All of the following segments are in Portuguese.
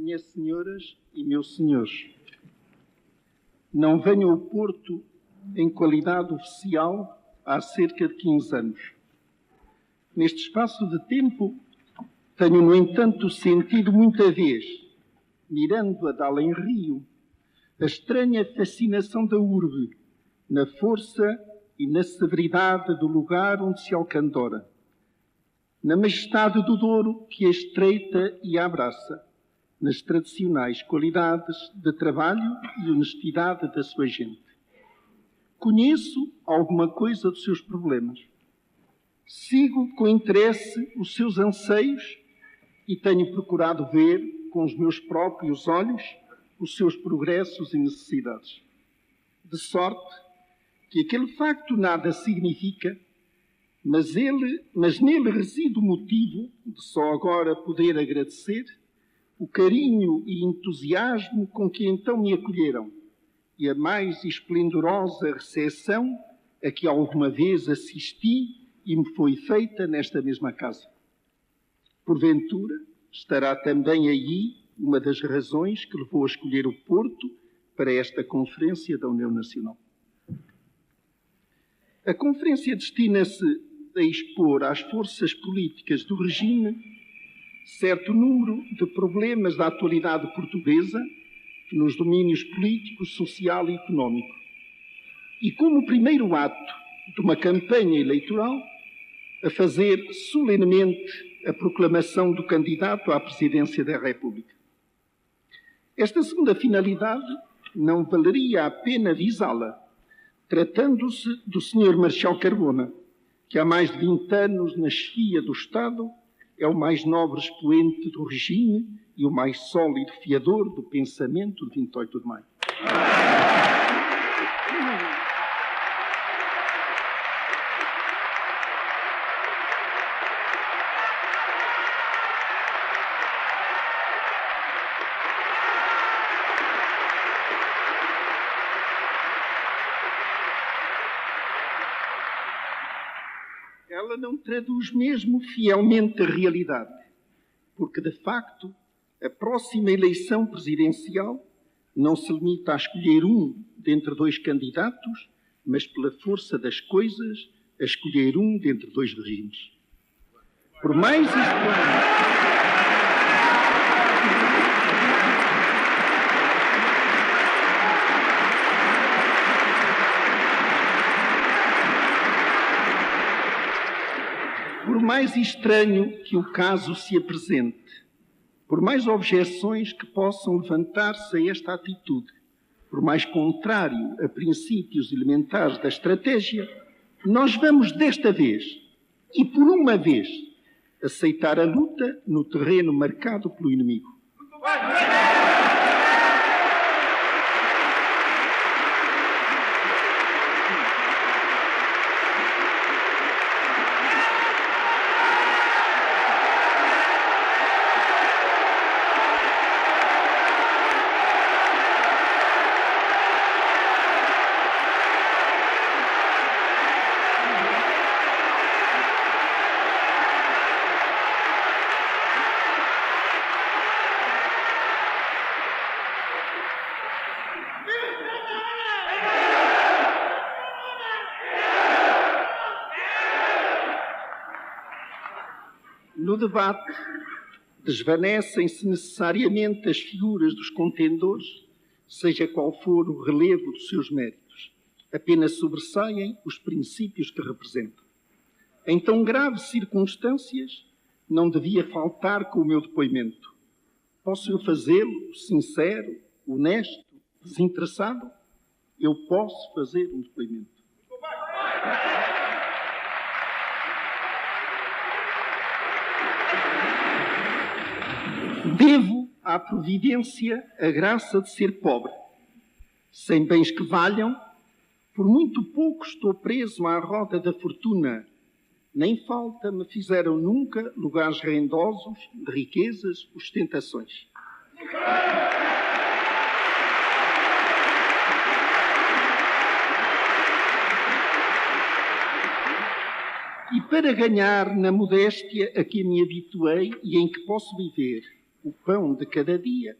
Minhas senhoras e meus senhores, não venho ao Porto em qualidade oficial há cerca de 15 anos. Neste espaço de tempo, tenho, no entanto, sentido muita vez, mirando-a de além rio, a estranha fascinação da urbe, na força e na severidade do lugar onde se alcandora, na majestade do Douro que a estreita e a abraça, nas tradicionais qualidades de trabalho e honestidade da sua gente. Conheço alguma coisa dos seus problemas. Sigo com interesse os seus anseios e tenho procurado ver com os meus próprios olhos os seus progressos e necessidades. De sorte que aquele facto nada significa, mas nele reside o motivo de só agora poder agradecer o carinho e entusiasmo com que então me acolheram e a mais esplendorosa recepção a que alguma vez assisti e me foi feita nesta mesma casa. Porventura, estará também aí uma das razões que levou a escolher o Porto para esta Conferência da União Nacional. A Conferência destina-se a expor às forças políticas do regime certo número de problemas da atualidade portuguesa nos domínios político, social e económico. E como primeiro ato de uma campanha eleitoral, a fazer solenemente a proclamação do candidato à presidência da República. Esta segunda finalidade não valeria a pena visá-la, tratando-se do Sr. Marechal Carbona, que há mais de 20 anos na chefia do Estado é o mais nobre expoente do regime e o mais sólido fiador do pensamento de 28 de maio. Ela não traduz mesmo fielmente a realidade, porque, de facto, a próxima eleição presidencial não se limita a escolher um dentre dois candidatos, mas, pela força das coisas, a escolher um dentre dois regimes. Por mais estranho que o caso se apresente, por mais objeções que possam levantar-se a esta atitude, por mais contrário a princípios elementares da estratégia, nós vamos desta vez, e por uma vez, aceitar a luta no terreno marcado pelo inimigo. No debate, desvanecem-se necessariamente as figuras dos contendores, seja qual for o relevo dos seus méritos. Apenas sobressaem os princípios que representam. Em tão graves circunstâncias, não devia faltar com o meu depoimento. Posso eu fazê-lo sincero, honesto, desinteressado? Eu posso fazer um depoimento. Devo à providência a graça de ser pobre. Sem bens que valham, por muito pouco estou preso à roda da fortuna. Nem falta me fizeram nunca lugares rendosos de riquezas, ostentações. E para ganhar na modéstia a que me habituei e em que posso viver, o pão de cada dia,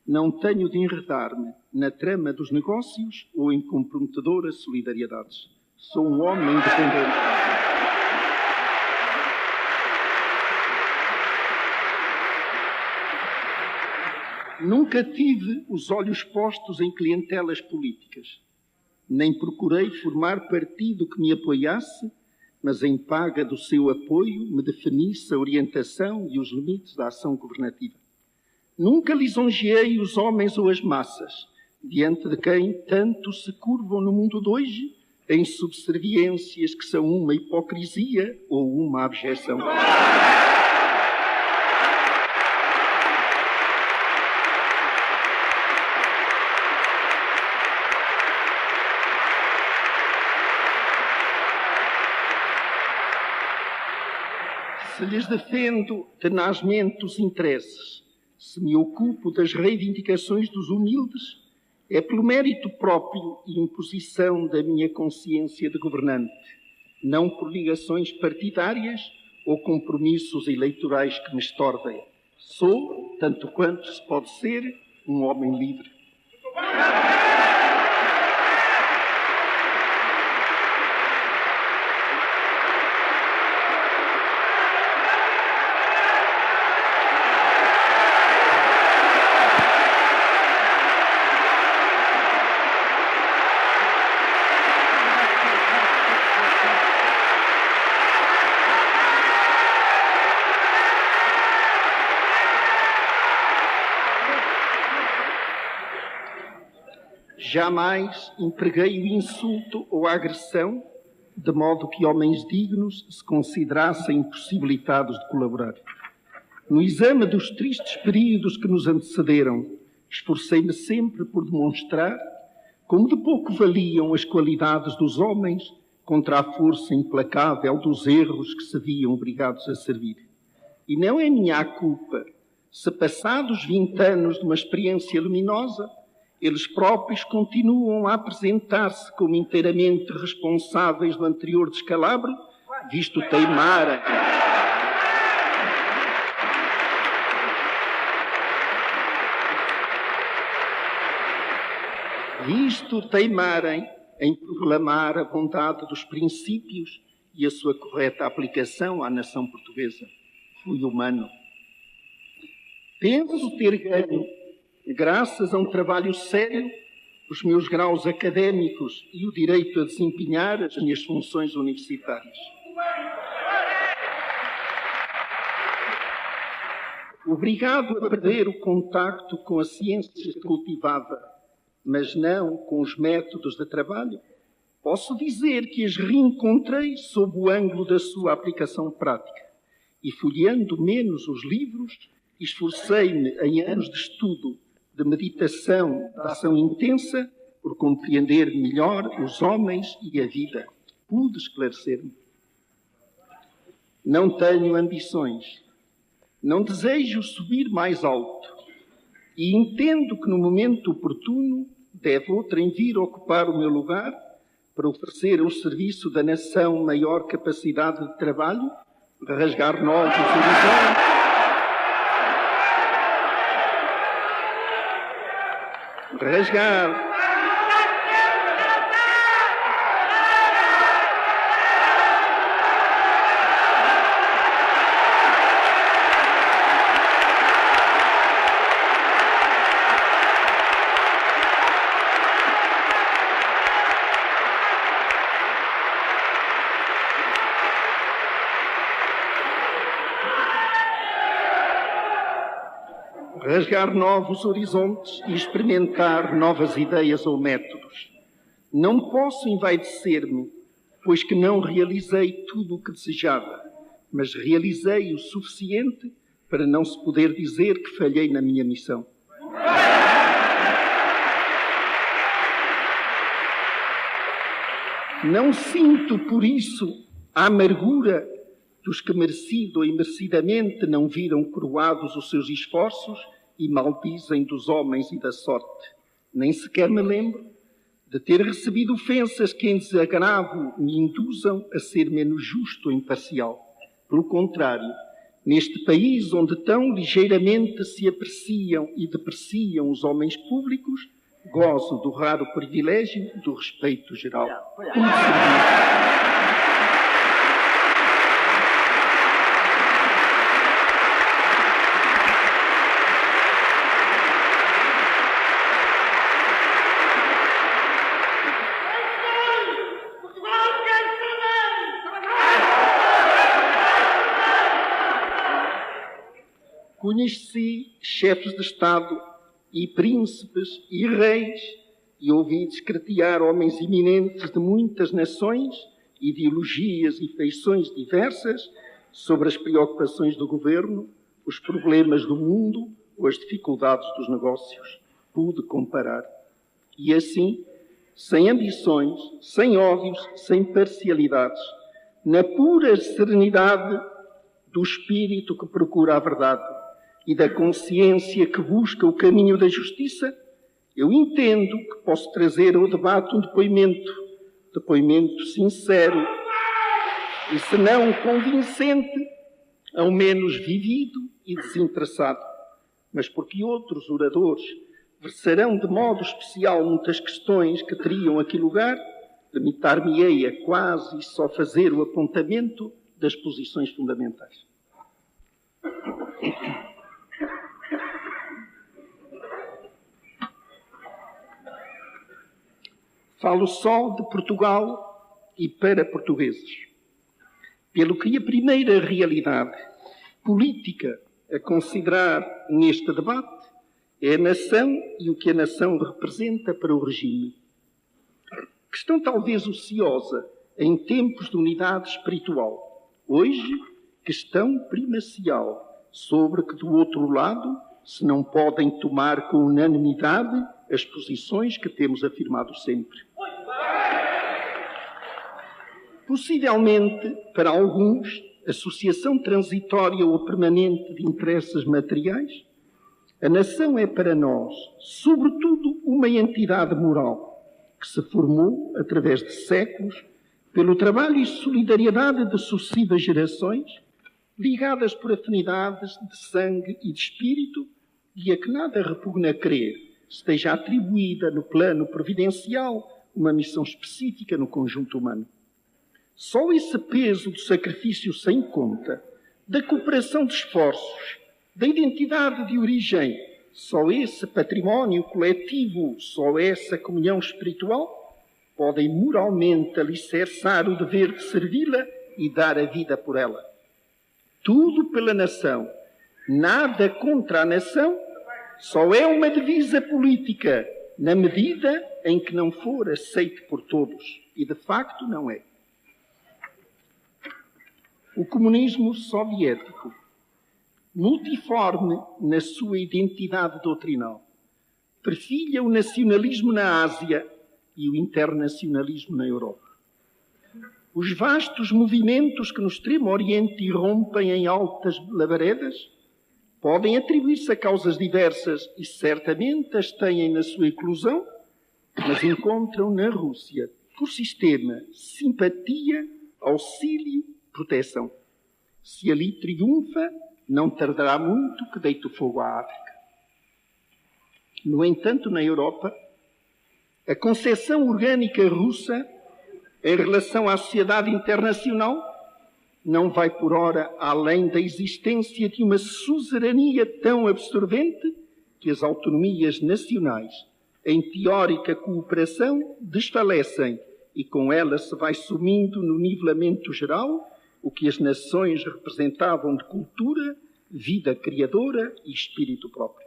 não tenho de enredar-me na trama dos negócios ou em comprometedoras solidariedades. Sou um homem independente. Nunca tive os olhos postos em clientelas políticas, nem procurei formar partido que me apoiasse, mas em paga do seu apoio me definisse a orientação e os limites da ação governativa. Nunca lisonjeei os homens ou as massas, diante de quem tanto se curvam no mundo de hoje, em subserviências que são uma hipocrisia ou uma abjeção. Se lhes defendo tenazmente os interesses, se me ocupo das reivindicações dos humildes, é pelo mérito próprio e imposição da minha consciência de governante, não por ligações partidárias ou compromissos eleitorais que me estordem. Sou, tanto quanto se pode ser, um homem livre. Jamais empreguei o insulto ou a agressão, de modo que homens dignos se considerassem impossibilitados de colaborar. No exame dos tristes períodos que nos antecederam, esforcei-me sempre por demonstrar como de pouco valiam as qualidades dos homens contra a força implacável dos erros que se viam obrigados a servir. E não é minha culpa se, passados 20 anos de uma experiência luminosa, eles próprios continuam a apresentar-se como inteiramente responsáveis do anterior descalabro, visto teimarem. Visto teimarem em proclamar a bondade dos princípios e a sua correta aplicação à nação portuguesa. Fui humano. Penso ter ganho, graças a um trabalho sério, os meus graus académicos e o direito a desempenhar as minhas funções universitárias. Obrigado a perder o contacto com a ciência que cultivava, mas não com os métodos de trabalho, posso dizer que as reencontrei sob o ângulo da sua aplicação prática. E folheando menos os livros, esforcei-me em anos de estudo, de meditação, de ação intensa, por compreender melhor os homens e a vida. Pude esclarecer-me. Não tenho ambições. Não desejo subir mais alto. E entendo que no momento oportuno deve outrem vir ocupar o meu lugar para oferecer ao serviço da nação maior capacidade de trabalho, de rasgar novos horizontes, rasgar novos horizontes e experimentar novas ideias ou métodos. Não posso envaidecer-me, pois que não realizei tudo o que desejava, mas realizei o suficiente para não se poder dizer que falhei na minha missão. Não sinto, por isso, a amargura dos que merecido ou imerecidamente não viram coroados os seus esforços e maldizem dos homens e da sorte. Nem sequer me lembro de ter recebido ofensas que em desagravo me induzam a ser menos justo ou imparcial. Pelo contrário, Neste país onde tão ligeiramente se apreciam e depreciam os homens públicos, gozo do raro privilégio do respeito geral. Conheci chefes de Estado e príncipes e reis e ouvi descretear homens eminentes de muitas nações, ideologias e feições diversas sobre as preocupações do governo, os problemas do mundo ou as dificuldades dos negócios. Pude comparar. E assim, sem ambições, sem ódios, sem parcialidades, na pura serenidade do espírito que procura a verdade e da consciência que busca o caminho da justiça, eu entendo que posso trazer ao debate um depoimento sincero e, se não convincente, ao menos vivido e desinteressado. Mas porque outros oradores versarão de modo especial muitas questões que teriam aqui lugar, limitar-me-ei a quase só fazer o apontamento das posições fundamentais. Falo só de Portugal e para portugueses. Pelo que a primeira realidade política a considerar neste debate é a nação e o que a nação representa para o regime. Questão talvez ociosa em tempos de unidade espiritual. Hoje, questão primacial sobre que do outro lado se não podem tomar com unanimidade as posições que temos afirmado sempre. Possivelmente, para alguns, associação transitória ou permanente de interesses materiais, a nação é para nós, sobretudo, uma entidade moral que se formou, através de séculos, pelo trabalho e solidariedade de sucessivas gerações, ligadas por afinidades de sangue e de espírito, e a que nada repugna crer esteja atribuída no plano providencial uma missão específica no conjunto humano. Só esse peso do sacrifício sem conta, da cooperação de esforços, da identidade de origem, só esse património coletivo, só essa comunhão espiritual, podem moralmente alicerçar o dever de servi-la e dar a vida por ela. Tudo pela nação, nada contra a nação, só é uma divisa política na medida em que não for aceito por todos. E de facto não é. O comunismo soviético, multiforme na sua identidade doutrinal, perfilha o nacionalismo na Ásia e o internacionalismo na Europa. Os vastos movimentos que no Extremo Oriente irrompem em altas labaredas podem atribuir-se a causas diversas e certamente as têm na sua eclosão, mas encontram na Rússia, por sistema, simpatia, auxílio, proteção. Se ali triunfa, não tardará muito que deite o fogo à África. No entanto, na Europa, a concepção orgânica russa em relação à sociedade internacional não vai por ora além da existência de uma suzerania tão absorvente que as autonomias nacionais, em teórica cooperação, desfalecem e com ela se vai sumindo no nivelamento geral o que as nações representavam de cultura, vida criadora e espírito próprio.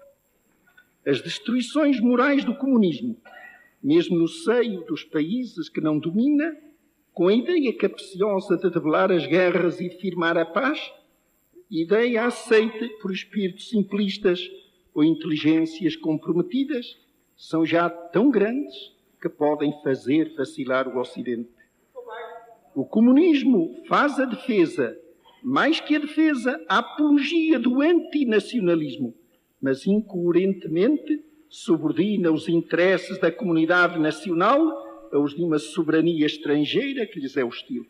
As destruições morais do comunismo, mesmo no seio dos países que não domina, com a ideia capciosa de debelar as guerras e firmar a paz, ideia aceita por espíritos simplistas ou inteligências comprometidas, são já tão grandes que podem fazer vacilar o Ocidente. O comunismo faz a defesa, mais que a defesa, a apologia do antinacionalismo, mas incoerentemente subordina os interesses da comunidade nacional aos de uma soberania estrangeira que lhes é hostil.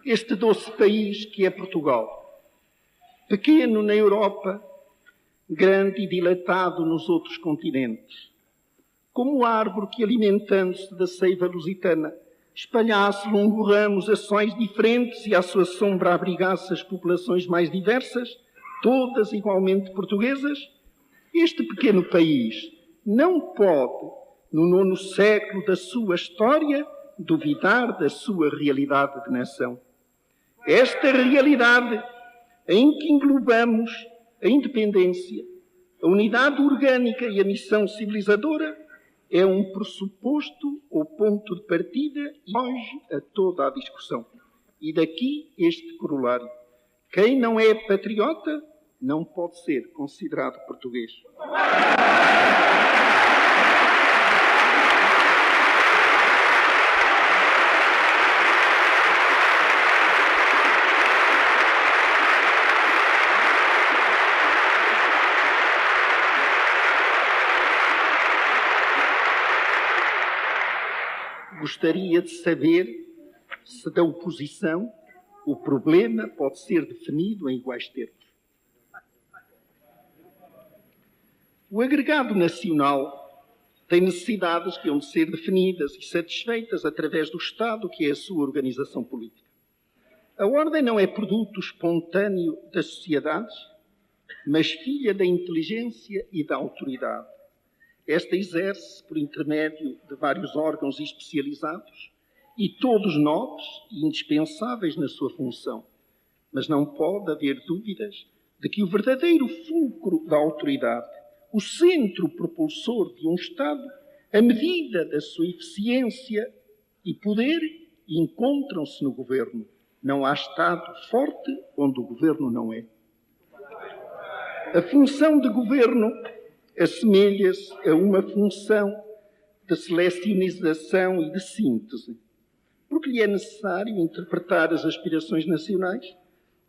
este doce país que é Portugal. Pequeno na Europa, grande e dilatado nos outros continentes. Como árvore que, alimentando-se da seiva lusitana, espalhasse longo ramos ações diferentes e à sua sombra abrigasse as populações mais diversas, todas igualmente portuguesas, este pequeno país não pode, no 9º século da sua história, duvidar da sua realidade de nação. Esta realidade em que englobamos a independência, a unidade orgânica e a missão civilizadora é um pressuposto ou ponto de partida e hoje a toda a discussão. E daqui este corolário. Quem não é patriota não pode ser considerado português. Gostaria de saber se da oposição o problema pode ser definido em iguais termos. O agregado nacional tem necessidades que hão de ser definidas e satisfeitas através do Estado, que é a sua organização política. A ordem não é produto espontâneo das sociedades, mas filha da inteligência e da autoridade. Esta exerce por intermédio de vários órgãos especializados e todos nobres e indispensáveis na sua função. Mas não pode haver dúvidas de que o verdadeiro fulcro da autoridade, o centro propulsor de um Estado, a medida da sua eficiência e poder, encontram-se no governo. Não há Estado forte onde o governo não é. A função de governo assemelha-se a uma função de selecionização e de síntese, porque lhe é necessário interpretar as aspirações nacionais,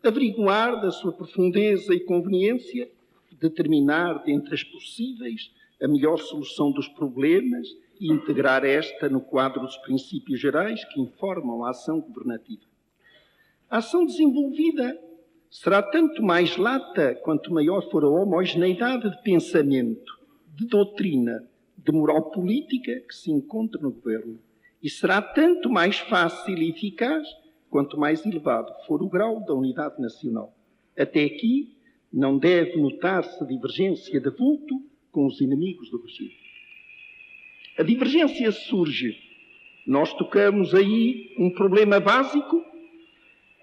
averiguar da sua profundeza e conveniência, determinar dentre as possíveis a melhor solução dos problemas e integrar esta no quadro dos princípios gerais que informam a ação governativa. A ação desenvolvida será tanto mais lata quanto maior for a homogeneidade de pensamento, de doutrina, de moral política que se encontra no governo. E será tanto mais fácil e eficaz quanto mais elevado for o grau da unidade nacional. Até aqui não deve notar-se divergência de vulto com os inimigos do regime. A divergência surge. Nós tocamos aí um problema básico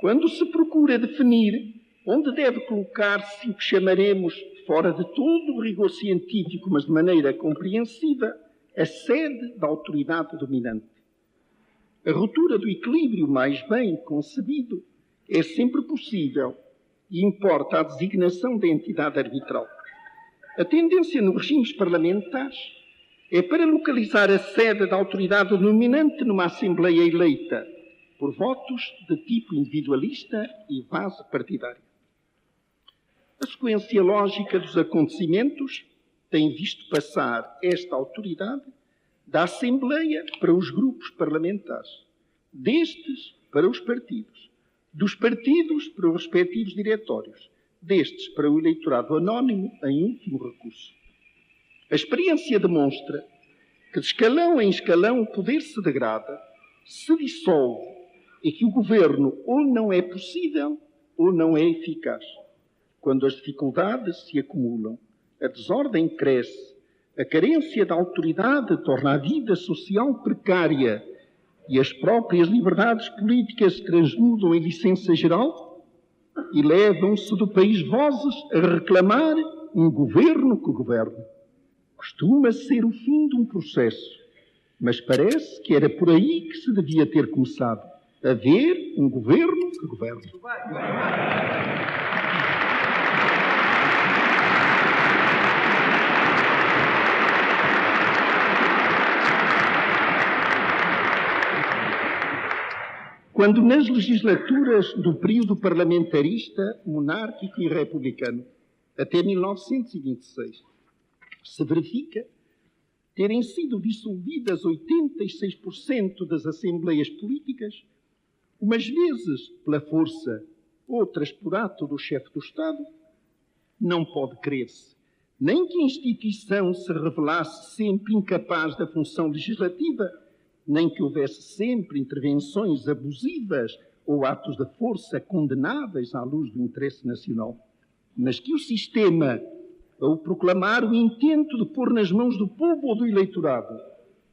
quando se procura definir onde deve colocar-se o que chamaremos, fora de todo o rigor científico, mas de maneira compreensiva, a sede da autoridade dominante. A ruptura do equilíbrio mais bem concebido é sempre possível e importa a designação da entidade arbitral. A tendência nos regimes parlamentares é para localizar a sede da autoridade dominante numa Assembleia eleita por votos de tipo individualista e base partidária. A sequência lógica dos acontecimentos tem visto passar esta autoridade da Assembleia para os grupos parlamentares, destes para os partidos, dos partidos para os respectivos diretórios, destes para o eleitorado anónimo em último recurso. A experiência demonstra que de escalão em escalão o poder se degrada, se dissolve e que o governo ou não é possível ou não é eficaz. Quando as dificuldades se acumulam, a desordem cresce, a carência da autoridade torna a vida social precária e as próprias liberdades políticas se transmudam em licença geral e levam-se do país vozes a reclamar um governo que governe. Costuma ser o fim de um processo, mas parece que era por aí que se devia ter começado. Haver um governo que governe. Quando nas legislaturas do período parlamentarista, monárquico e republicano, até 1926, se verifica terem sido dissolvidas 86% das assembleias políticas, umas vezes pela força, outras por ato do chefe do Estado, não pode crer-se nem que a instituição se revelasse sempre incapaz da função legislativa, nem que houvesse sempre intervenções abusivas ou atos de força condenáveis à luz do interesse nacional, mas que o sistema, ao proclamar o intento de pôr nas mãos do povo ou do eleitorado,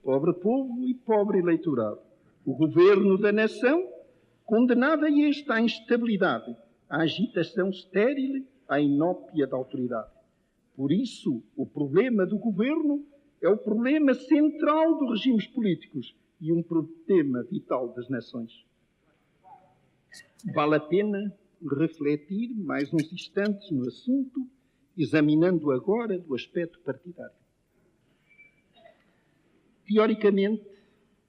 pobre povo e pobre eleitorado, o governo da nação, condenava este à instabilidade, à agitação estéril, à inópia da autoridade. Por isso, o problema do governo é o problema central dos regimes políticos e um problema vital das nações. Vale a pena refletir mais uns instantes no assunto, examinando agora do aspecto partidário. Teoricamente,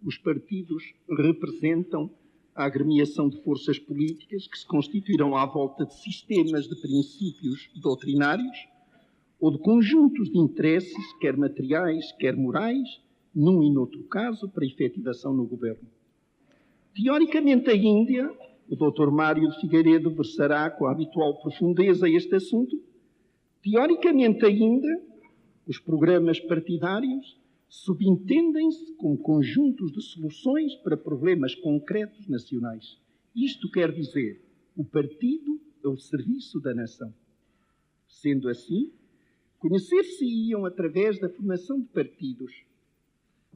os partidos representam a agremiação de forças políticas que se constituirão à volta de sistemas de princípios doutrinários ou de conjuntos de interesses, quer materiais, quer morais, num e noutro caso, para efetivação no governo. Teoricamente ainda, o Dr. Mário de Figueiredo versará com a habitual profundeza este assunto, teoricamente ainda, os programas partidários subentendem-se como conjuntos de soluções para problemas concretos nacionais. Isto quer dizer, o partido é o serviço da nação. Sendo assim, conhecer-se-iam através da formação de partidos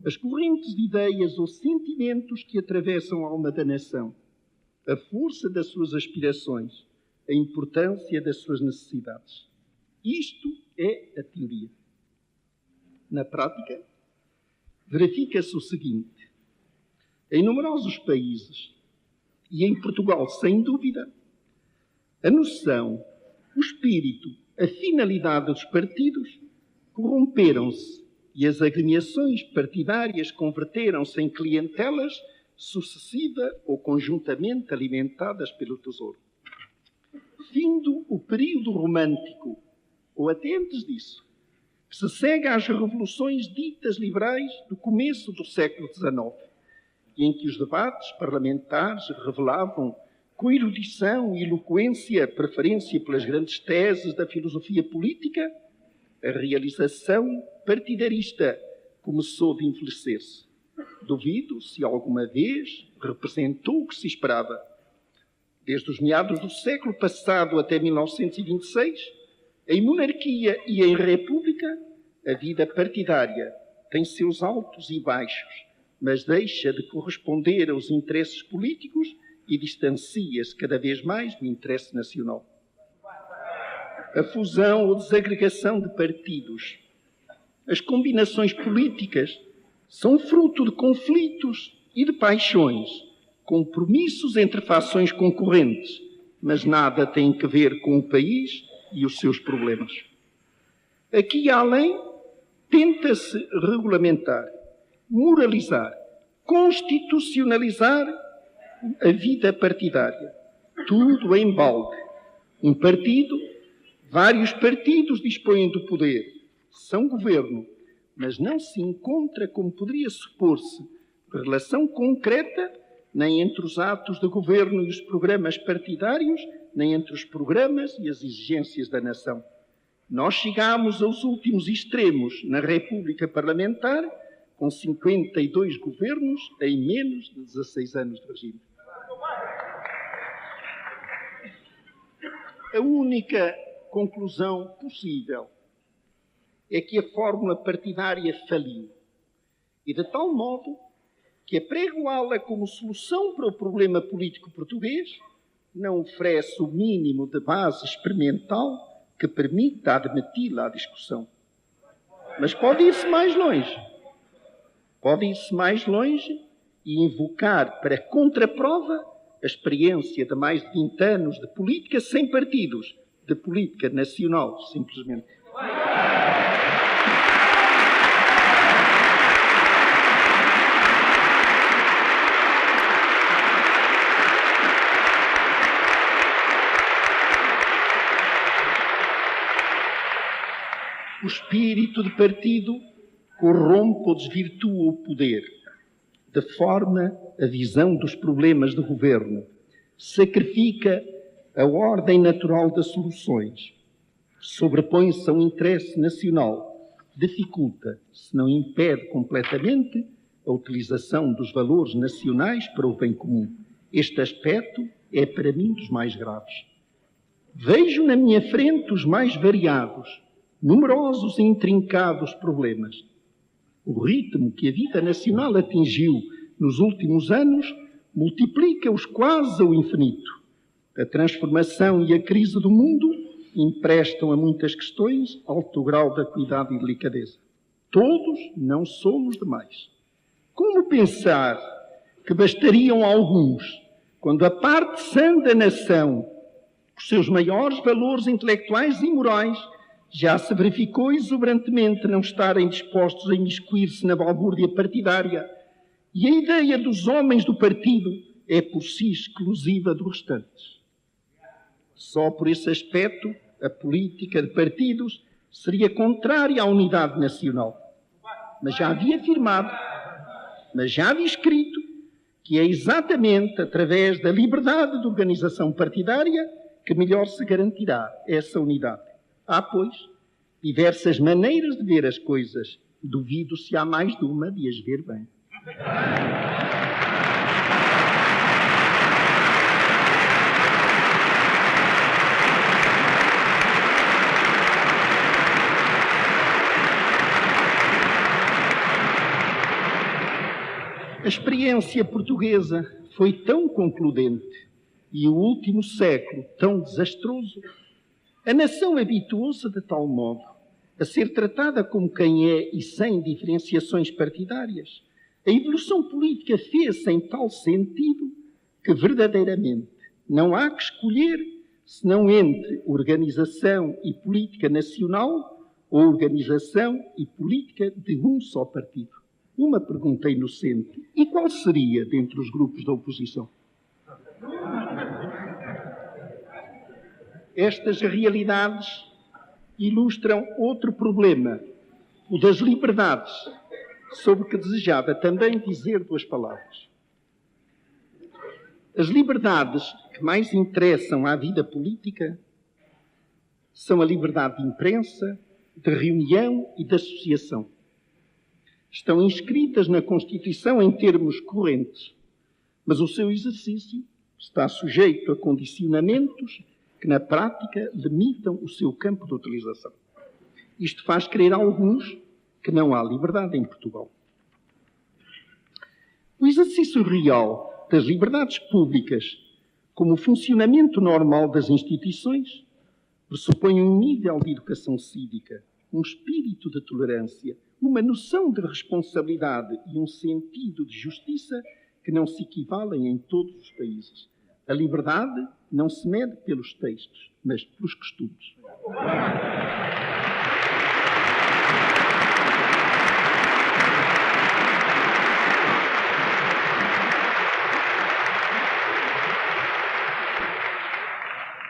as correntes de ideias ou sentimentos que atravessam a alma da nação, a força das suas aspirações, a importância das suas necessidades. Isto é a teoria. Na prática, verifica-se o seguinte: em numerosos países, e em Portugal sem dúvida, a noção, o espírito, a finalidade dos partidos corromperam-se e as agremiações partidárias converteram-se em clientelas sucessiva ou conjuntamente alimentadas pelo tesouro. Findo o período romântico, ou até antes disso, que se segue às revoluções ditas liberais do começo do século XIX, e em que os debates parlamentares revelavam com erudição e eloquência preferência pelas grandes teses da filosofia política, a realização partidarista começou de envelhecer-se. Duvido se alguma vez representou o que se esperava. Desde os meados do século passado até 1926, em monarquia e em república, a vida partidária tem seus altos e baixos, mas deixa de corresponder aos interesses políticos e distancia-se cada vez mais do interesse nacional. A fusão ou desagregação de partidos, as combinações políticas, são fruto de conflitos e de paixões, compromissos entre fações concorrentes, mas nada tem a ver com o país e os seus problemas. Aqui e além, tenta-se regulamentar, moralizar, constitucionalizar a vida partidária. Tudo em balde. Um partido, vários partidos dispõem do poder, são governo, mas não se encontra, como poderia supor-se, relação concreta nem entre os atos de governo e os programas partidários, nem entre os programas e as exigências da nação. Nós chegámos aos últimos extremos na República Parlamentar, com 52 governos em menos de 16 anos de regime. A única conclusão possível é que a fórmula partidária faliu, e de tal modo que apregoá-la como solução para o problema político português não oferece o mínimo de base experimental que permita admiti-la à discussão. Mas pode ir-se mais longe. Pode ir-se mais longe e invocar para contraprova a experiência de mais de 20 anos de política sem partidos, de política nacional, simplesmente. O espírito de partido corrompe ou desvirtua o poder. deforma a visão dos problemas de governo, sacrifica a ordem natural das soluções, sobrepõe-se a um interesse nacional, dificulta, se não impede completamente, a utilização dos valores nacionais para o bem comum. Este aspecto é, para mim, dos mais graves. Vejo na minha frente os mais variados, numerosos e intrincados problemas. O ritmo que a vida nacional atingiu nos últimos anos multiplica-os quase ao infinito. A transformação e a crise do mundo emprestam a muitas questões alto grau de acuidade e delicadeza. Todos não somos demais. Como pensar que bastariam alguns, quando a parte sã da nação, os seus maiores valores intelectuais e morais, já se verificou exuberantemente não estarem dispostos a imiscuir-se na balbúrdia partidária, e a ideia dos homens do partido é por si exclusiva dos restantes. Só por esse aspecto, a política de partidos seria contrária à unidade nacional. Mas já havia afirmado, mas já havia escrito, que é exatamente através da liberdade de organização partidária que melhor se garantirá essa unidade. Há, pois, diversas maneiras de ver as coisas. Duvido se há mais de uma de as ver bem. A experiência portuguesa foi tão concludente e o último século tão desastroso. A nação habituou-se de tal modo a ser tratada como quem é e sem diferenciações partidárias. A evolução política fez-se em tal sentido que verdadeiramente não há que escolher senão entre organização e política nacional ou organização e política de um só partido. Uma pergunta inocente: e qual seria dentre os grupos da oposição? Estas realidades ilustram outro problema, o das liberdades, sobre que desejava também dizer duas palavras. As liberdades que mais interessam à vida política são a liberdade de imprensa, de reunião e de associação. Estão inscritas na Constituição em termos correntes, mas o seu exercício está sujeito a condicionamentos que, na prática, limitam o seu campo de utilização. Isto faz crer a alguns que não há liberdade em Portugal. O exercício real das liberdades públicas, como o funcionamento normal das instituições, pressupõe um nível de educação cívica, um espírito de tolerância, uma noção de responsabilidade e um sentido de justiça que não se equivalem em todos os países. A liberdade não se mede pelos textos, mas pelos costumes.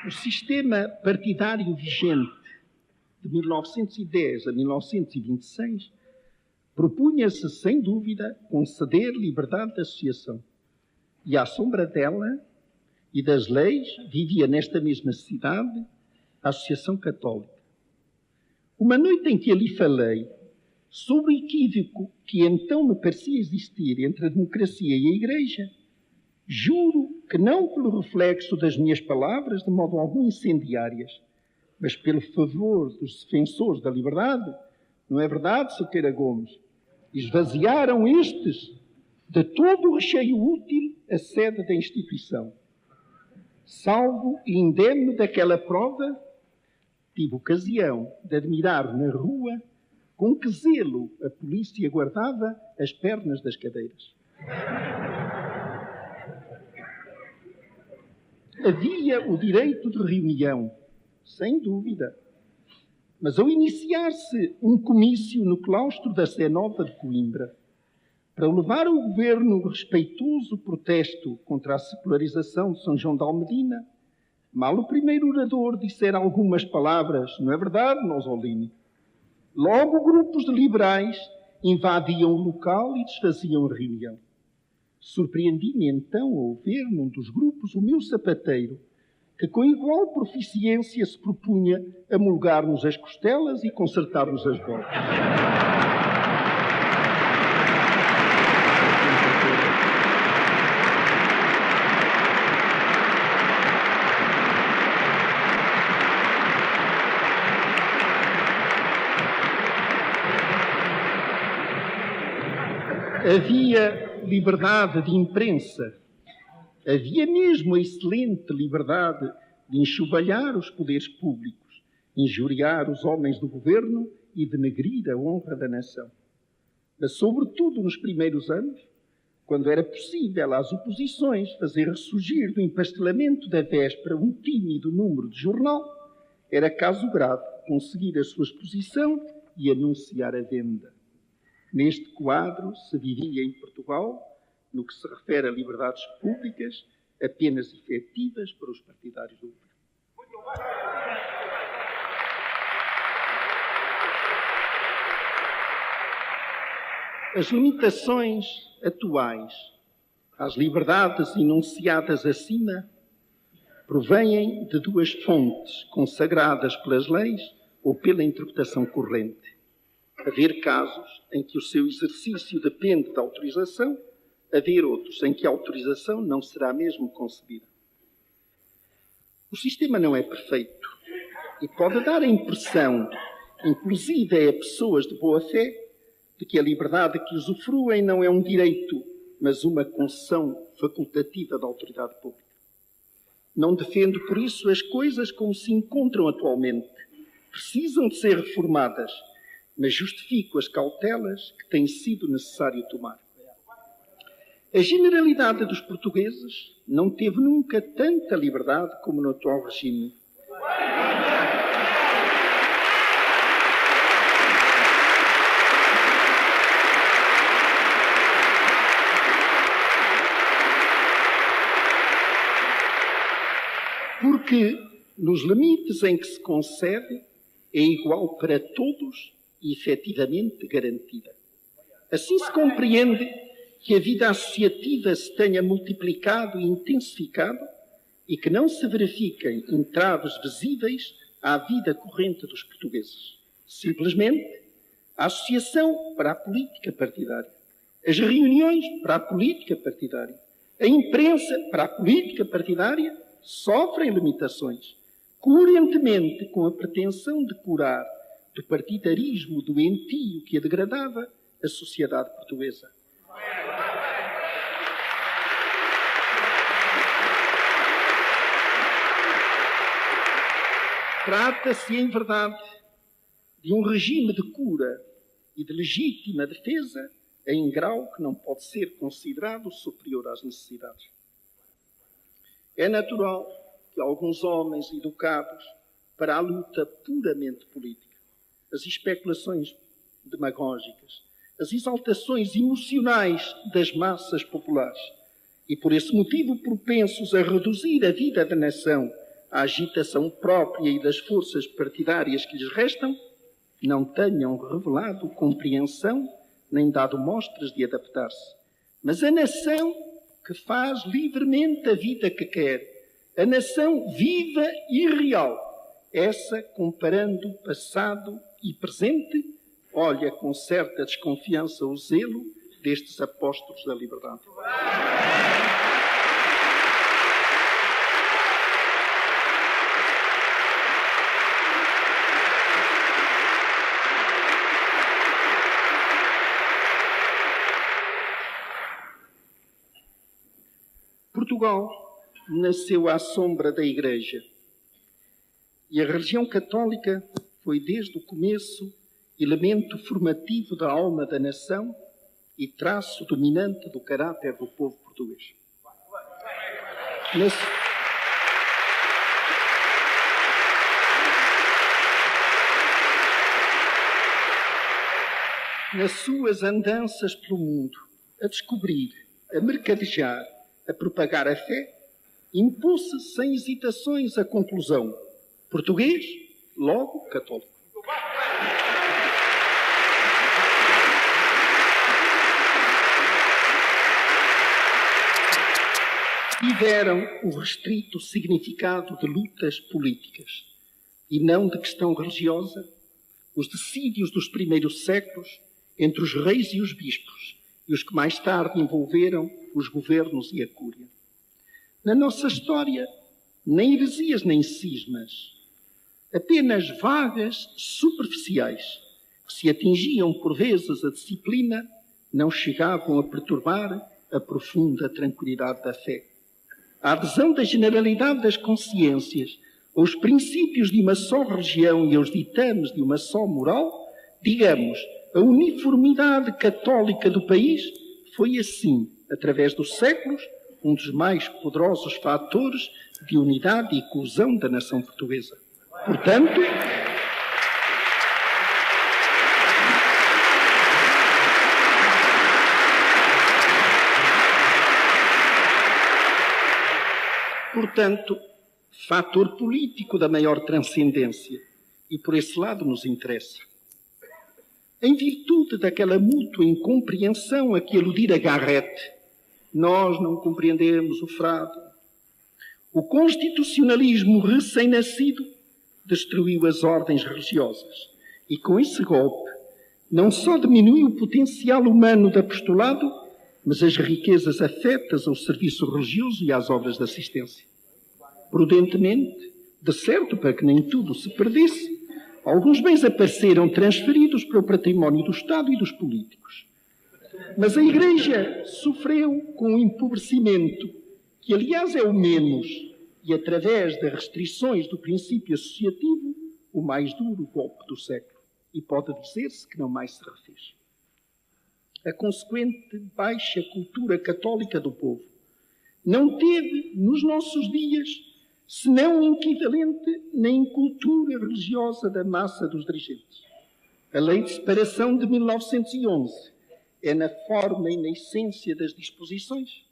O sistema partidário vigente de 1910 a 1926 propunha-se, sem dúvida, conceder liberdade de associação. E à sombra dela e das leis vivia nesta mesma cidade a Associação Católica. Uma noite em que ali falei sobre o equívoco que então me parecia existir entre a democracia e a Igreja, juro que não pelo reflexo das minhas palavras, de modo algum incendiárias, mas pelo favor dos defensores da liberdade, não é verdade, Cerqueira Gomes? Esvaziaram estes de todo o recheio útil a sede da instituição. Salvo e indemne daquela prova, tive ocasião de admirar na rua com que zelo a polícia guardava as pernas das cadeiras. Havia o direito de reunião, sem dúvida. Mas ao iniciar-se um comício no claustro da Sé Nova de Coimbra, para levar ao governo respeitoso protesto contra a secularização de São João de Almedina, mal o primeiro orador dissera algumas palavras, não é verdade, Nosolini? Logo grupos de liberais invadiam o local e desfaziam a reunião. Surpreendi-me então ao ver num dos grupos o meu sapateiro, que com igual proficiência se propunha a molgar-nos as costelas e consertar-nos as botas. Havia liberdade de imprensa, havia mesmo a excelente liberdade de enxovalhar os poderes públicos, injuriar os homens do governo e denegrir a honra da nação. Mas, sobretudo nos primeiros anos, quando era possível às oposições fazer ressurgir do empastelamento da véspera um tímido número de jornal, era caso grave conseguir a sua exposição e anunciar a venda. Neste quadro se vivia em Portugal, no que se refere a liberdades públicas, apenas efetivas para os partidários do governo. As limitações atuais às liberdades enunciadas acima provêm de duas fontes consagradas pelas leis ou pela interpretação corrente. Haver casos em que o seu exercício depende da autorização, haver outros em que a autorização não será mesmo concedida. O sistema não é perfeito e pode dar a impressão, inclusive a pessoas de boa fé, de que a liberdade que usufruem não é um direito, mas uma concessão facultativa da autoridade pública. Não defendo, por isso, as coisas como se encontram atualmente. Precisam de ser reformadas, mas justifico as cautelas que tem sido necessário tomar. A generalidade dos portugueses não teve nunca tanta liberdade como no atual regime. Porque, nos limites em que se concede, é igual para todos e efetivamente garantida. Assim se compreende que a vida associativa se tenha multiplicado e intensificado e que não se verifiquem entraves visíveis à vida corrente dos portugueses. Simplesmente, a associação para a política partidária, as reuniões para a política partidária, a imprensa para a política partidária sofrem limitações, coerentemente com a pretensão de curar do partidarismo doentio que a degradava a sociedade portuguesa. Trata-se, em verdade, de um regime de cura e de legítima defesa em grau que não pode ser considerado superior às necessidades. É natural que alguns homens educados para a luta puramente política, as especulações demagógicas, as exaltações emocionais das massas populares e, por esse motivo, propensos a reduzir a vida da nação à agitação própria e das forças partidárias que lhes restam, não tenham revelado compreensão nem dado mostras de adaptar-se. Mas a nação que faz livremente a vida que quer, a nação viva e real, essa, comparando passado e presente, olha com certa desconfiança o zelo destes apóstolos da liberdade. Portugal nasceu à sombra da Igreja e a religião católica foi desde o começo elemento formativo da alma da nação e traço dominante do caráter do povo português. Nas suas andanças pelo mundo, a descobrir, a mercadejar, a propagar a fé, impôs-se sem hesitações a conclusão: português, logo católico. tiveram o restrito significado de lutas políticas e não de questão religiosa, os dissídios dos primeiros séculos entre os reis e os bispos e os que mais tarde envolveram os governos e a cúria. Na nossa história, nem heresias nem cismas, apenas vagas superficiais, que se atingiam por vezes a disciplina, não chegavam a perturbar a profunda tranquilidade da fé. A adesão da generalidade das consciências aos princípios de uma só religião e aos ditames de uma só moral, digamos, a uniformidade católica do país, foi assim, através dos séculos, um dos mais poderosos fatores de unidade e coesão da nação portuguesa. Portanto, fator político da maior transcendência, e por esse lado nos interessa. Em virtude daquela mútua incompreensão a que aludira Garrett, nós não compreendemos o frade. O constitucionalismo recém-nascido destruiu as ordens religiosas e, com esse golpe, não só diminuiu o potencial humano do apostolado, mas as riquezas afetas ao serviço religioso e às obras de assistência. Prudentemente, de certo, para que nem tudo se perdesse, alguns bens apareceram transferidos para o património do Estado e dos políticos. Mas a Igreja sofreu com um empobrecimento, que aliás é o menos, e através das restrições do princípio associativo, o mais duro golpe do século. E pode dizer-se que não mais se refez. A consequente baixa cultura católica do povo não teve, nos nossos dias, senão um equivalente na incultura religiosa da massa dos dirigentes. A Lei de Separação de 1911 é, na forma e na essência das disposições,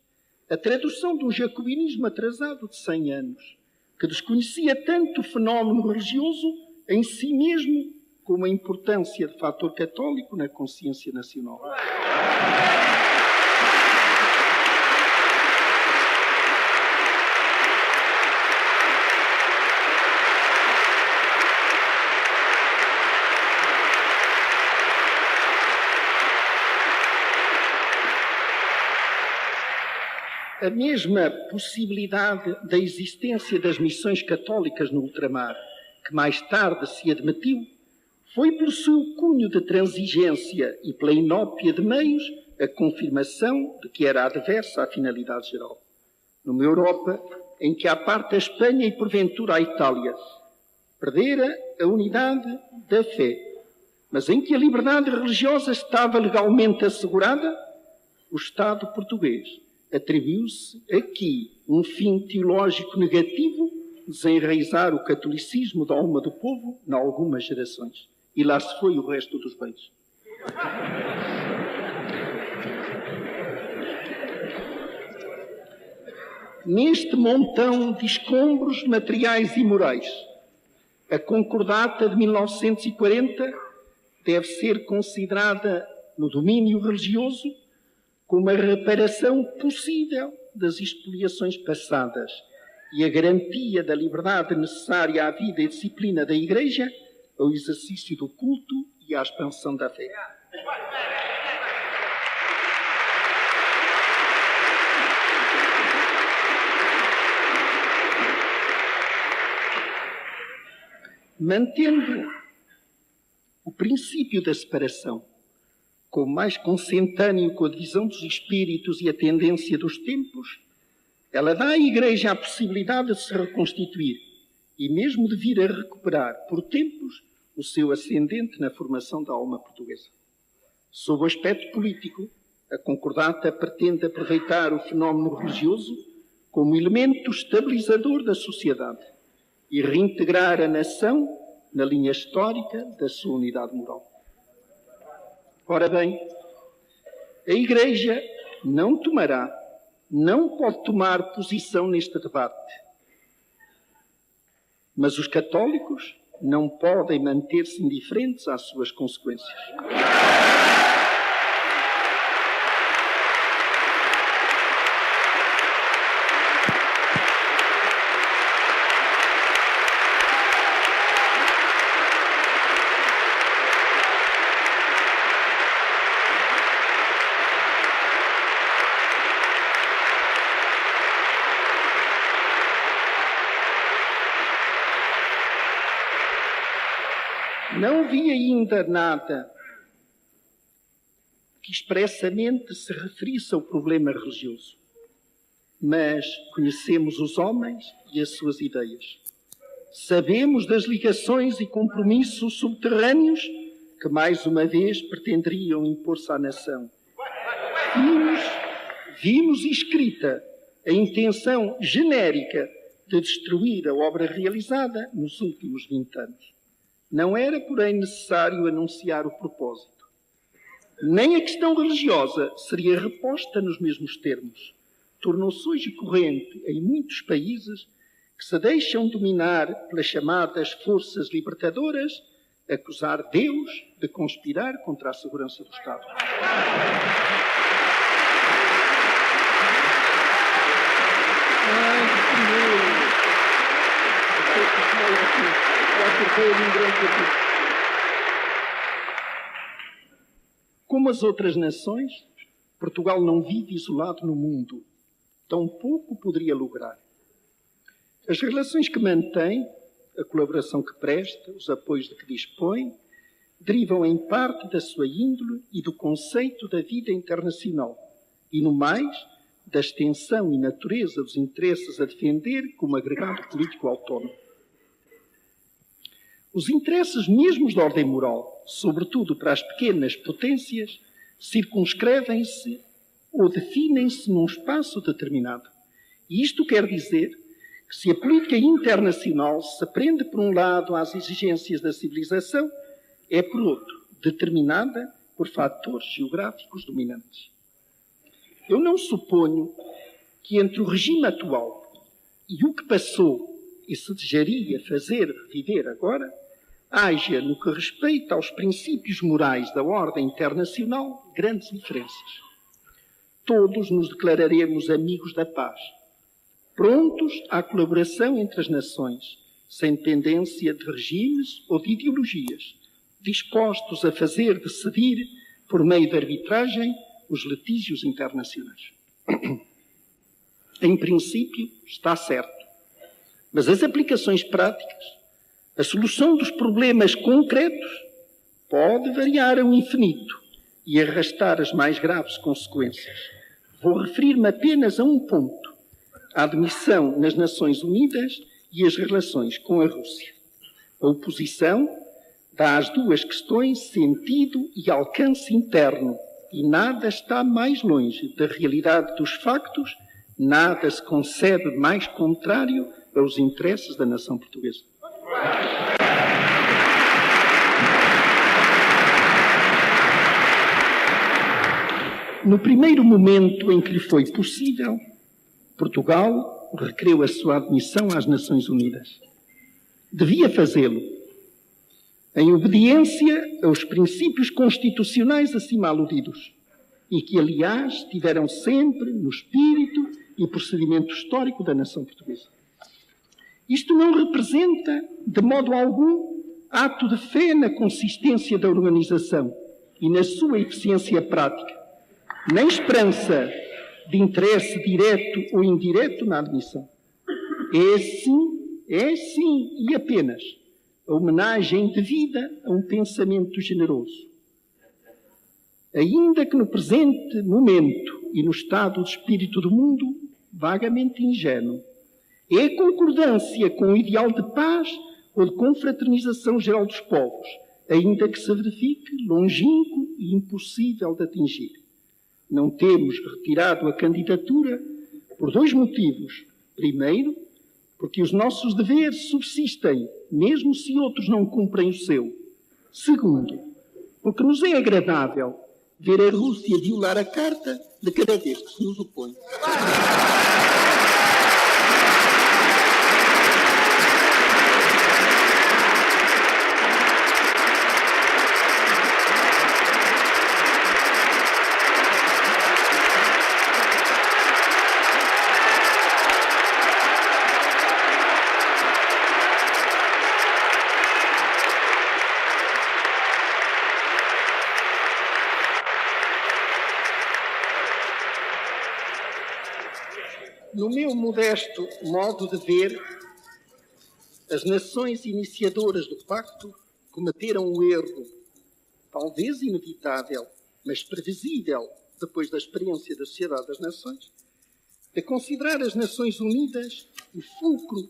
a tradução de um jacobinismo atrasado de 100 anos, que desconhecia tanto o fenómeno religioso em si mesmo como a importância de fator católico na consciência nacional. A mesma possibilidade da existência das missões católicas no ultramar, que mais tarde se admitiu, foi pelo seu cunho de transigência e pela inópia de meios a confirmação de que era adversa à finalidade geral. Numa Europa em que, à parte a Espanha e porventura a Itália, perdera a unidade da fé, mas em que a liberdade religiosa estava legalmente assegurada, o Estado português atribuiu-se aqui um fim teológico negativo, desenraizar o catolicismo da alma do povo em algumas gerações. E lá se foi o resto dos bens. Neste montão de escombros materiais e morais, a Concordata de 1940 deve ser considerada, no domínio religioso, como a reparação possível das expoliações passadas e a garantia da liberdade necessária à vida e disciplina da Igreja, ao exercício do culto e à expansão da fé. Mantendo o princípio da separação como mais consentâneo com a divisão dos espíritos e a tendência dos tempos, ela dá à Igreja a possibilidade de se reconstituir e mesmo de vir a recuperar, por tempos, o seu ascendente na formação da alma portuguesa. Sob o aspecto político, a Concordata pretende aproveitar o fenómeno religioso como elemento estabilizador da sociedade e reintegrar a nação na linha histórica da sua unidade moral. Ora bem, a Igreja não pode tomar posição neste debate. Mas os católicos não podem manter-se indiferentes às suas consequências. Não vi ainda nada que expressamente se referisse ao problema religioso, mas conhecemos os homens e as suas ideias. Sabemos das ligações e compromissos subterrâneos que, mais uma vez, pretenderiam impor-se à nação. Vimos escrita a intenção genérica de destruir a obra realizada nos últimos 20 anos. Não era, porém, necessário anunciar o propósito. Nem a questão religiosa seria reposta nos mesmos termos. Tornou-se hoje corrente em muitos países que se deixam dominar pelas chamadas forças libertadoras, acusar Deus de conspirar contra a segurança do Estado. Como as outras nações, Portugal não vive isolado no mundo. Tampouco poderia lograr. As relações que mantém, a colaboração que presta, os apoios de que dispõe, derivam em parte da sua índole e do conceito da vida internacional, e no mais, da extensão e natureza dos interesses a defender como agregado político autónomo. Os interesses mesmos de ordem moral, sobretudo para as pequenas potências, circunscrevem-se ou definem-se num espaço determinado. E isto quer dizer que se a política internacional se prende, por um lado, às exigências da civilização, é, por outro, determinada por fatores geográficos dominantes. Eu não suponho que entre o regime atual e o que passou e se desejaria fazer reviver agora, haja, no que respeita aos princípios morais da ordem internacional, grandes diferenças. Todos nos declararemos amigos da paz, prontos à colaboração entre as nações, sem dependência de regimes ou de ideologias, dispostos a fazer decidir, por meio da arbitragem, os litígios internacionais. Em princípio, está certo. Mas as aplicações práticas, a solução dos problemas concretos, pode variar ao infinito e arrastar as mais graves consequências. Vou referir-me apenas a um ponto: a admissão nas Nações Unidas e as relações com a Rússia. A oposição dá às duas questões sentido e alcance interno, e nada está mais longe da realidade dos factos, nada se concebe mais contrário aos interesses da nação portuguesa. No primeiro momento em que lhe foi possível, Portugal requereu a sua admissão às Nações Unidas. Devia fazê-lo, em obediência aos princípios constitucionais acima aludidos, e que, aliás, tiveram sempre no espírito e procedimento histórico da nação portuguesa. Isto não representa, de modo algum, ato de fé na consistência da organização e na sua eficiência prática, nem esperança de interesse direto ou indireto na admissão. É sim e apenas a homenagem devida a um pensamento generoso. Ainda que no presente momento e no estado de espírito do mundo, vagamente ingênuo, é a concordância com o ideal de paz ou de confraternização geral dos povos, ainda que se verifique longínquo e impossível de atingir. Não temos retirado a candidatura por dois motivos. Primeiro, porque os nossos deveres subsistem, mesmo se outros não cumprem o seu. Segundo, porque nos é agradável ver a Rússia violar a carta de cada vez que se nos opõe. No meu modesto modo de ver, as nações iniciadoras do pacto cometeram o erro, talvez inevitável, mas previsível depois da experiência da Sociedade das Nações, de considerar as Nações Unidas o fulcro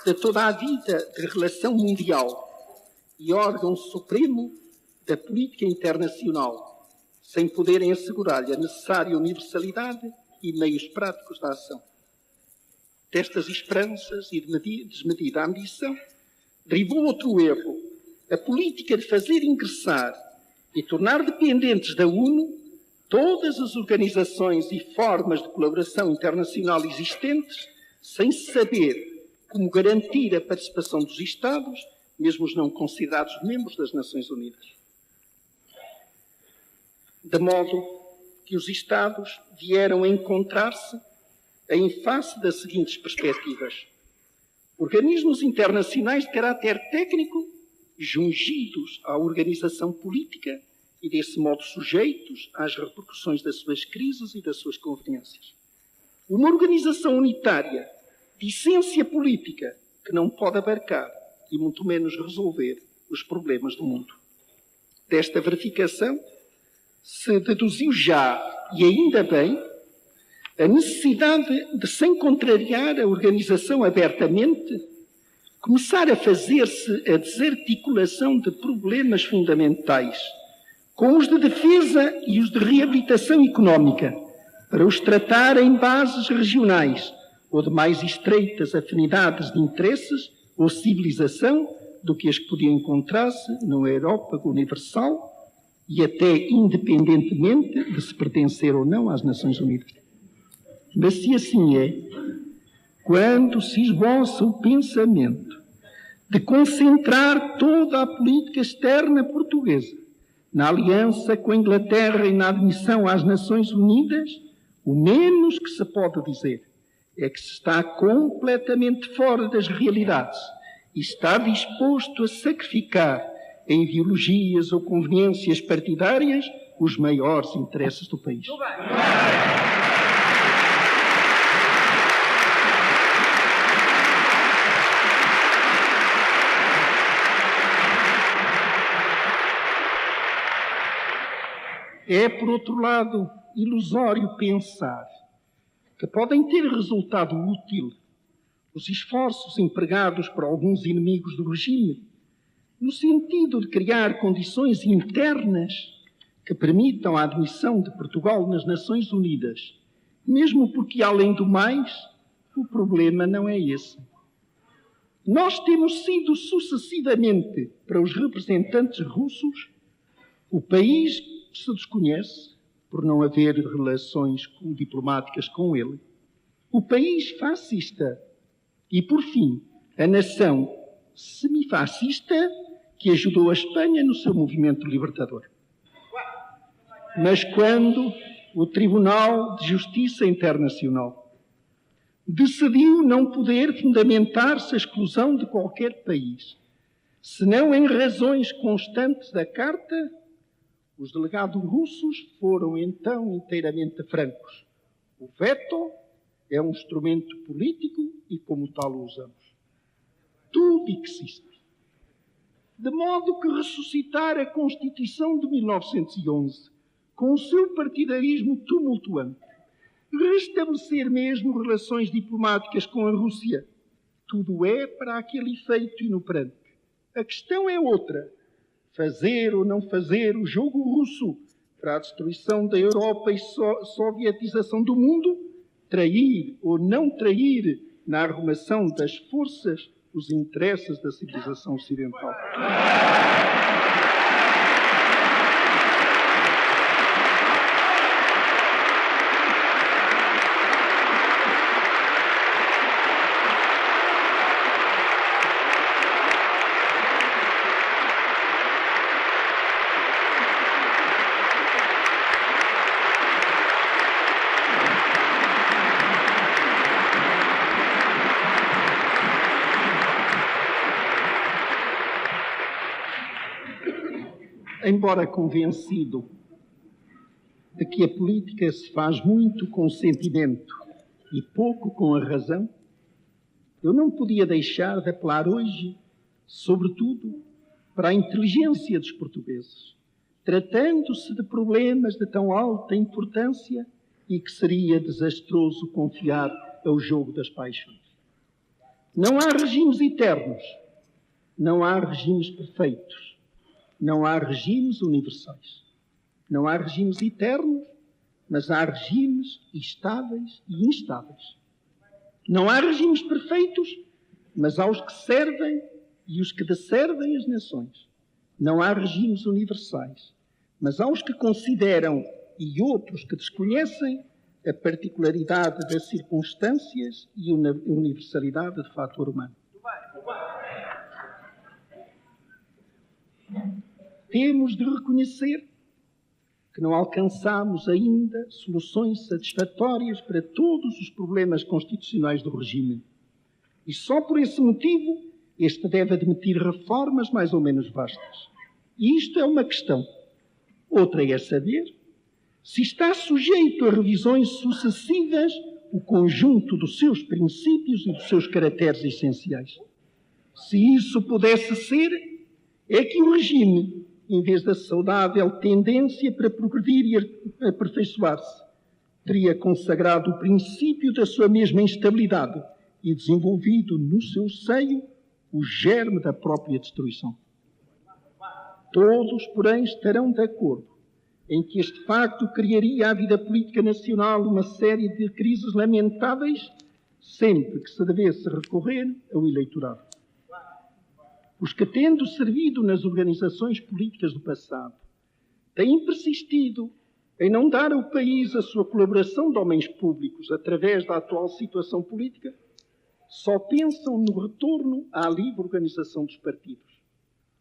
de toda a vida de relação mundial e órgão supremo da política internacional, sem poderem assegurar-lhe a necessária universalidade e meios práticos da ação. Destas esperanças e de desmedida ambição, derivou outro erro, a política de fazer ingressar e tornar dependentes da ONU todas as organizações e formas de colaboração internacional existentes, sem saber como garantir a participação dos Estados, mesmo os não considerados membros das Nações Unidas. De modo que os Estados vieram a encontrar-se em face das seguintes perspectivas: organismos internacionais de caráter técnico, jungidos à organização política e, desse modo, sujeitos às repercussões das suas crises e das suas conveniências. Uma organização unitária, de essência política, que não pode abarcar e muito menos resolver os problemas do mundo. Desta verificação se deduziu já, e ainda bem, a necessidade de, sem contrariar a organização abertamente, começar a fazer-se a desarticulação de problemas fundamentais, com os de defesa e os de reabilitação económica, para os tratar em bases regionais ou de mais estreitas afinidades de interesses ou civilização do que as que podiam encontrar-se numa Europa universal e até independentemente de se pertencer ou não às Nações Unidas. Mas se assim é, quando se esboça o pensamento de concentrar toda a política externa portuguesa na aliança com a Inglaterra e na admissão às Nações Unidas, o menos que se pode dizer é que se está completamente fora das realidades e está disposto a sacrificar em ideologias ou conveniências partidárias os maiores interesses do país. É, por outro lado, ilusório pensar que podem ter resultado útil os esforços empregados por alguns inimigos do regime, no sentido de criar condições internas que permitam a admissão de Portugal nas Nações Unidas, mesmo porque, além do mais, o problema não é esse. Nós temos sido sucessivamente, para os representantes russos, o país que se desconhece, por não haver relações diplomáticas com ele, o país fascista e, por fim, a nação semifascista que ajudou a Espanha no seu movimento libertador. Mas quando o Tribunal de Justiça Internacional decidiu não poder fundamentar-se a exclusão de qualquer país, senão em razões constantes da Carta, os delegados russos foram então inteiramente francos. O veto é um instrumento político e como tal o usamos. Tudo existe. De modo que ressuscitar a Constituição de 1911 com o seu partidarismo tumultuante, restabelecer mesmo relações diplomáticas com a Rússia, tudo é para aquele efeito inoperante. A questão é outra. Fazer ou não fazer o jogo russo para a destruição da Europa e sovietização do mundo, trair ou não trair na arrumação das forças os interesses da civilização ocidental. Embora convencido de que a política se faz muito com o sentimento e pouco com a razão, eu não podia deixar de apelar hoje, sobretudo, para a inteligência dos portugueses, tratando-se de problemas de tão alta importância e que seria desastroso confiar ao jogo das paixões. Não há regimes eternos, não há regimes perfeitos, não há regimes universais. Não há regimes eternos, mas há regimes estáveis e instáveis. Não há regimes perfeitos, mas há os que servem e os que desservem as nações. Não há regimes universais, mas há os que consideram e outros que desconhecem a particularidade das circunstâncias e a universalidade do fator humano. Temos de reconhecer que não alcançamos ainda soluções satisfatórias para todos os problemas constitucionais do regime. E só por esse motivo este deve admitir reformas mais ou menos vastas. E isto é uma questão. Outra é saber se está sujeito a revisões sucessivas o conjunto dos seus princípios e dos seus caracteres essenciais. Se isso pudesse ser, é que o regime, em vez da saudável tendência para progredir e aperfeiçoar-se, teria consagrado o princípio da sua mesma instabilidade e desenvolvido no seu seio o germe da própria destruição. Todos, porém, estarão de acordo em que este facto criaria à vida política nacional uma série de crises lamentáveis sempre que se devesse recorrer ao eleitorado. Os que, tendo servido nas organizações políticas do passado, têm persistido em não dar ao país a sua colaboração de homens públicos através da atual situação política, só pensam no retorno à livre organização dos partidos.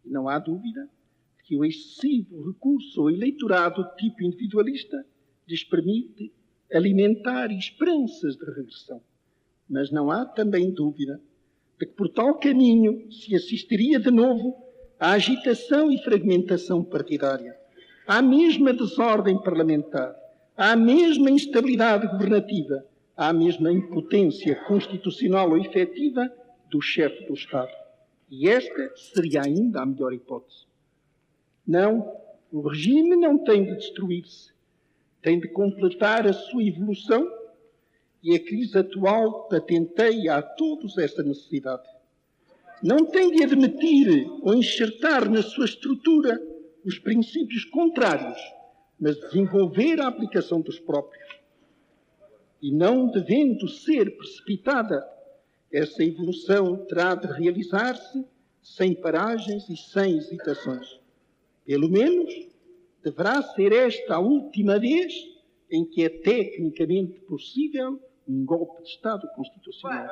E não há dúvida que o excessivo recurso ao eleitorado de tipo individualista lhes permite alimentar esperanças de regressão. Mas não há também dúvida de que por tal caminho se assistiria de novo à agitação e fragmentação partidária, à mesma desordem parlamentar, à mesma instabilidade governativa, à mesma impotência constitucional ou efetiva do chefe do Estado. E esta seria ainda a melhor hipótese. Não, o regime não tem de destruir-se, tem de completar a sua evolução. E a crise atual patenteia a todos esta necessidade. Não tem de admitir ou enxertar na sua estrutura os princípios contrários, mas desenvolver a aplicação dos próprios. E não devendo ser precipitada, essa evolução terá de realizar-se sem paragens e sem hesitações. Pelo menos, deverá ser esta a última vez em que é tecnicamente possível um golpe de Estado constitucional.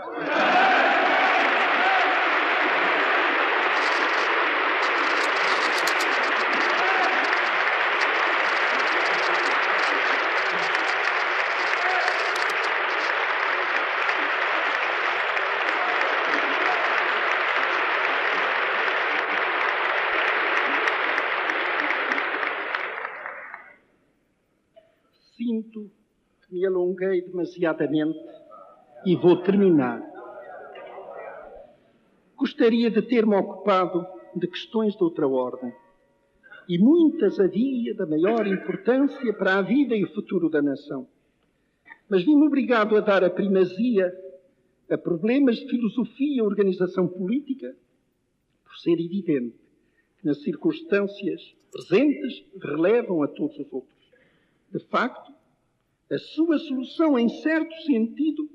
Sinto que me alonguei demasiadamente e vou terminar. Gostaria de ter-me ocupado de questões de outra ordem. E muitas havia da maior importância para a vida e o futuro da nação. Mas vi-me obrigado a dar a primazia a problemas de filosofia e organização política, por ser evidente que nas circunstâncias presentes relevam a todos os outros. De facto, a sua solução, em certo sentido,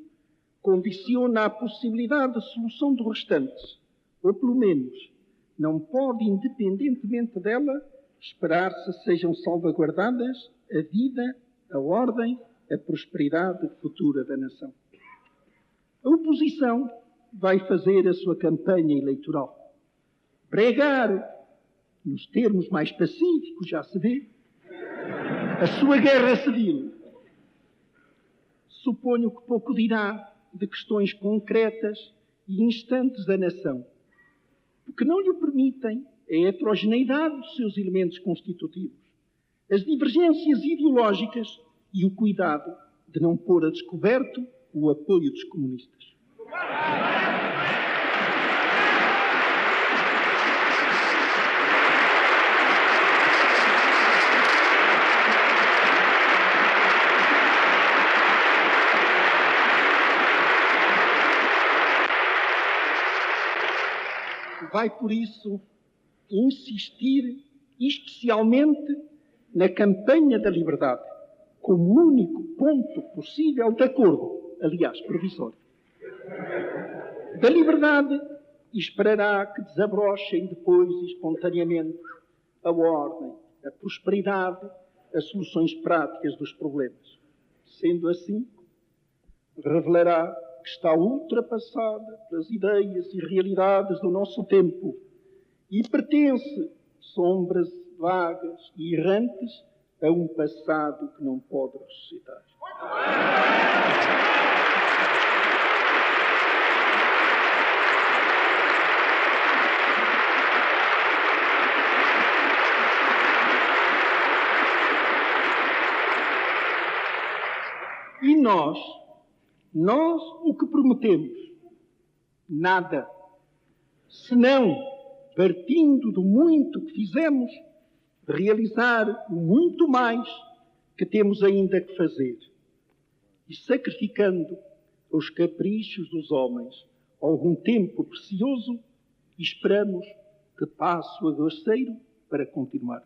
condiciona a possibilidade de solução dos restantes, ou pelo menos não pode, independentemente dela, esperar-se sejam salvaguardadas a vida, a ordem, a prosperidade futura da nação. A oposição vai fazer a sua campanha eleitoral. Pregar, nos termos mais pacíficos, já se vê, a sua guerra civil. Suponho que pouco dirá de questões concretas e instantes da nação, porque não lhe permitem a heterogeneidade dos seus elementos constitutivos, as divergências ideológicas e o cuidado de não pôr a descoberto o apoio dos comunistas. vai, por isso, insistir especialmente na campanha da liberdade, como único ponto possível de acordo, aliás, provisório. Da liberdade esperará que desabrochem depois espontaneamente a ordem, a prosperidade, as soluções práticas dos problemas. Sendo assim, revelará que está ultrapassada pelas ideias e realidades do nosso tempo e pertence, sombras vagas e errantes, a um passado que não pode ressuscitar. E nós o que prometemos? Nada. Senão, partindo do muito que fizemos, realizar o muito mais que temos ainda que fazer. E sacrificando os caprichos dos homens algum tempo precioso, esperamos que passe o aguaceiro para continuar.